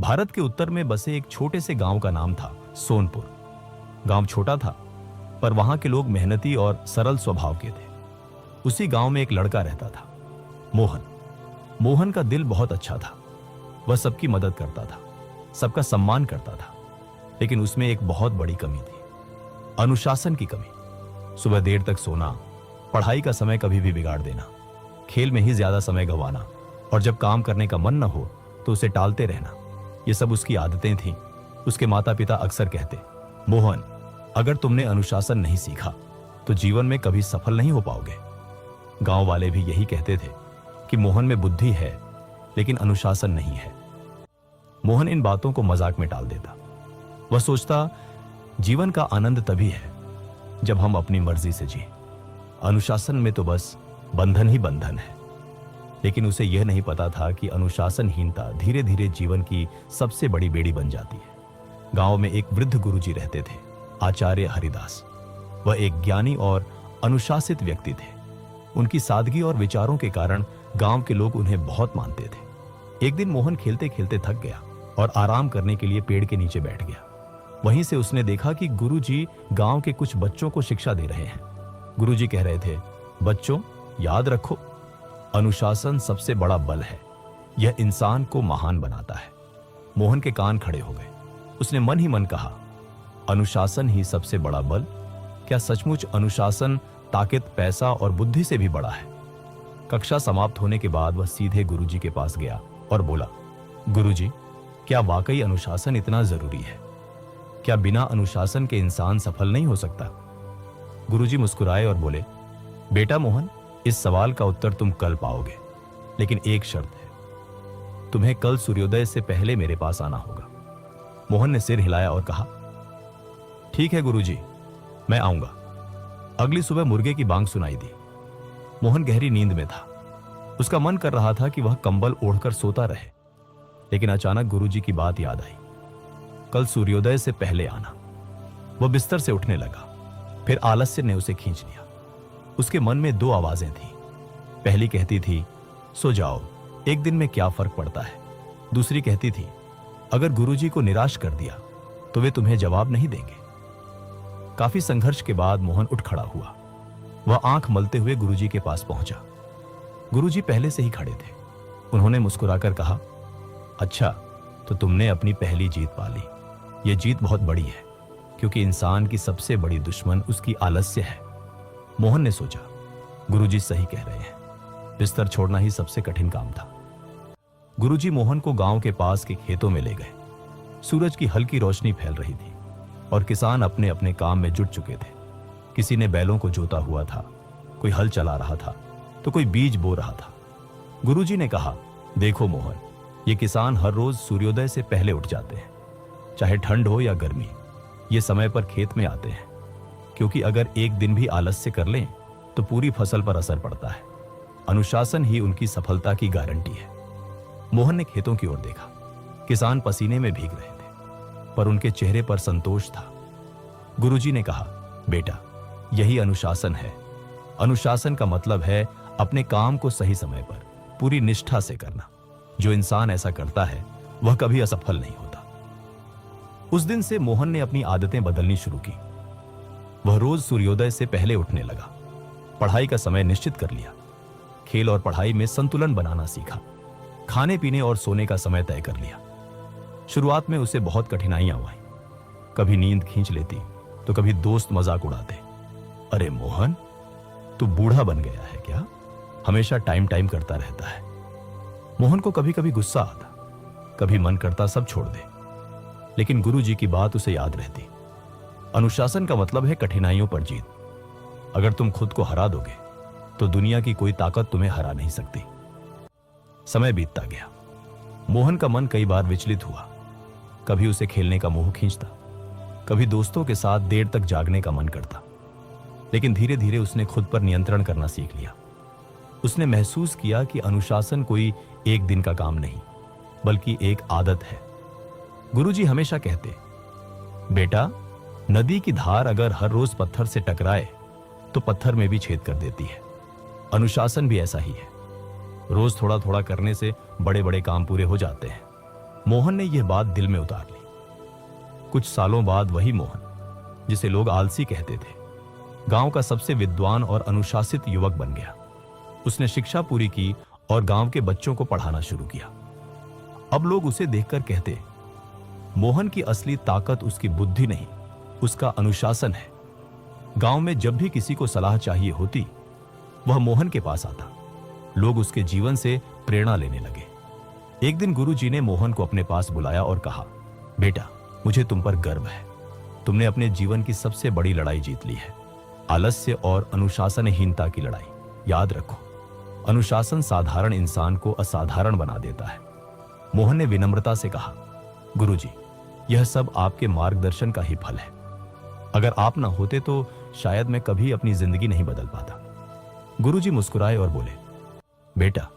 भारत के उत्तर में बसे एक छोटे से गांव का नाम था सोनपुर। गांव छोटा था, पर वहां के लोग मेहनती और सरल स्वभाव के थे। उसी गांव में एक लड़का रहता था, मोहन। मोहन का दिल बहुत अच्छा था। वह सबकी मदद करता था, सबका सम्मान करता था। लेकिन उसमें एक बहुत बड़ी कमी थी, अनुशासन की कमी। सुबह देर तक सोना, पढ़ाई का समय कभी भी बिगाड़ देना, खेल में ही ज्यादा समय गंवाना, और जब काम करने का मन न हो तो उसे टालते रहना, ये सब उसकी आदतें थीं। उसके माता पिता अक्सर कहते, मोहन, अगर तुमने अनुशासन नहीं सीखा तो जीवन में कभी सफल नहीं हो पाओगे। गांव वाले भी यही कहते थे कि मोहन में बुद्धि है लेकिन अनुशासन नहीं है। मोहन इन बातों को मजाक में टाल देता। वह सोचता, जीवन का आनंद तभी है जब हम अपनी मर्जी से जिए। अनुशासन में तो बस बंधन ही बंधन है। लेकिन उसे यह नहीं पता था कि अनुशासनहीनता धीरे धीरे जीवन की सबसे बड़ी बेड़ी बन जाती है। गांव में एक वृद्ध गुरुजी रहते थे, आचार्य हरिदास। वह एक ज्ञानी और अनुशासित व्यक्ति थे। उनकी सादगी और विचारों के कारण गांव के लोग उन्हें बहुत मानते थे। एक दिन मोहन खेलते खेलते थक गया और आराम करने के लिए पेड़ के नीचे बैठ गया। वहीं से उसने देखा कि गुरुजी गांव के कुछ बच्चों को शिक्षा दे रहे हैं। गुरुजी कह रहे थे, बच्चों, याद रखो, अनुशासन सबसे बड़ा बल है। यह इंसान को महान बनाता है। मोहन के कान खड़े हो गए। उसने मन ही मन कहा, अनुशासन ही सबसे बड़ा बल? क्या सचमुच अनुशासन ताकत, पैसा और बुद्धि से भी बड़ा है? कक्षा समाप्त होने के बाद वह सीधे गुरुजी के पास गया और बोला, गुरुजी, क्या वाकई अनुशासन इतना जरूरी है? क्या बिना अनुशासन के इंसान सफल नहीं हो सकता? गुरुजी मुस्कुराए और बोले, बेटा मोहन, इस सवाल का उत्तर तुम कल पाओगे, लेकिन एक शर्त है, तुम्हें कल सूर्योदय से पहले मेरे पास आना होगा। मोहन ने सिर हिलाया और कहा, ठीक है गुरुजी, मैं आऊंगा। अगली सुबह मुर्गे की बांग सुनाई दी। मोहन गहरी नींद में था। उसका मन कर रहा था कि वह कंबल ओढ़कर सोता रहे, लेकिन अचानक गुरुजी की बात याद आई, कल सूर्योदय से पहले आना। वह बिस्तर से उठने लगा, फिर आलस्य ने उसे खींच लिया। उसके मन में दो आवाजें थीं। पहली कहती थी, सो जाओ, एक दिन में क्या फर्क पड़ता है। दूसरी कहती थी, अगर गुरुजी को निराश कर दिया तो वे तुम्हें जवाब नहीं देंगे। काफी संघर्ष के बाद मोहन उठ खड़ा हुआ। वह आंख मलते हुए गुरुजी के पास पहुंचा। गुरुजी पहले से ही खड़े थे। उन्होंने मुस्कुराकर कहा, अच्छा, तो तुमने अपनी पहली जीत पा ली। यह जीत बहुत बड़ी है, क्योंकि इंसान की सबसे बड़ी दुश्मन उसकी आलस्य है। मोहन ने सोचा, गुरुजी सही कह रहे हैं, बिस्तर छोड़ना ही सबसे कठिन काम था। गुरुजी मोहन को गांव के पास के खेतों में ले गए। सूरज की हल्की रोशनी फैल रही थी और किसान अपने अपने काम में जुट चुके थे। किसी ने बैलों को जोता हुआ था, कोई हल चला रहा था, तो कोई बीज बो रहा था। गुरुजी ने कहा, देखो मोहन, ये किसान हर रोज सूर्योदय से पहले उठ जाते हैं। चाहे ठंड हो या गर्मी, ये समय पर खेत में आते हैं, क्योंकि अगर एक दिन भी आलस्य कर लें तो पूरी फसल पर असर पड़ता है। अनुशासन ही उनकी सफलता की गारंटी है। मोहन ने खेतों की ओर देखा। किसान पसीने में भीग रहे थे, पर उनके चेहरे पर संतोष था। गुरुजी ने कहा, बेटा, यही अनुशासन है। अनुशासन का मतलब है अपने काम को सही समय पर पूरी निष्ठा से करना। जो इंसान ऐसा करता है वह कभी असफल नहीं होता। उस दिन से मोहन ने अपनी आदतें बदलनी शुरू की। वह रोज सूर्योदय से पहले उठने लगा। पढ़ाई का समय निश्चित कर लिया। खेल और पढ़ाई में संतुलन बनाना सीखा। खाने पीने और सोने का समय तय कर लिया। शुरुआत में उसे बहुत कठिनाइयां हुई। कभी नींद खींच लेती तो कभी दोस्त मजाक उड़ाते, अरे मोहन, तू बूढ़ा बन गया है क्या? हमेशा टाइम टाइम करता रहता है। मोहन को कभी कभी गुस्सा आता, कभी मन करता सब छोड़ दे, लेकिन गुरुजी की बात उसे याद रहती। अनुशासन का मतलब है कठिनाइयों पर जीत। अगर तुम खुद को हरा दोगे तो दुनिया की कोई ताकत तुम्हें हरा नहीं सकती। समय बीतता गया। मोहन का मन कई बार विचलित हुआ। कभी उसे खेलने का मोह खींचता, कभी दोस्तों के साथ देर तक जागने का मन करता। लेकिन धीरे धीरे उसने खुद पर नियंत्रण करना सीख लिया। उसने महसूस किया कि अनुशासन कोई एक दिन का काम नहीं, बल्कि एक आदत है। गुरुजी हमेशा कहते, बेटा, नदी की धार अगर हर रोज पत्थर से टकराए तो पत्थर में भी छेद कर देती है। अनुशासन भी ऐसा ही है। रोज थोड़ा थोड़ा करने से बड़े बड़े काम पूरे हो जाते हैं। मोहन ने यह बात दिल में उतार ली। कुछ सालों बाद वही मोहन, जिसे लोग आलसी कहते थे, गांव का सबसे विद्वान और अनुशासित युवक बन गया। उसने शिक्षा पूरी की और गांव के बच्चों को पढ़ाना शुरू किया। अब लोग उसे देखकर कहते, मोहन की असली ताकत उसकी बुद्धि नहीं, उसका अनुशासन है। गांव में जब भी किसी को सलाह चाहिए होती, वह मोहन के पास आता। लोग उसके जीवन से प्रेरणा लेने लगे। एक दिन गुरुजी ने मोहन को अपने पास बुलाया और कहा, बेटा, मुझे तुम पर गर्व है। तुमने अपने जीवन की सबसे बड़ी लड़ाई जीत ली है, आलस्य और अनुशासनहीनता की लड़ाई। याद रखो, अनुशासन साधारण इंसान को असाधारण बना देता है। मोहन ने विनम्रता से कहा, गुरुजी, यह सब आपके मार्गदर्शन का ही फल है। अगर आप ना होते तो शायद मैं कभी अपनी जिंदगी नहीं बदल पाता। गुरुजी मुस्कुराए और बोले, बेटा,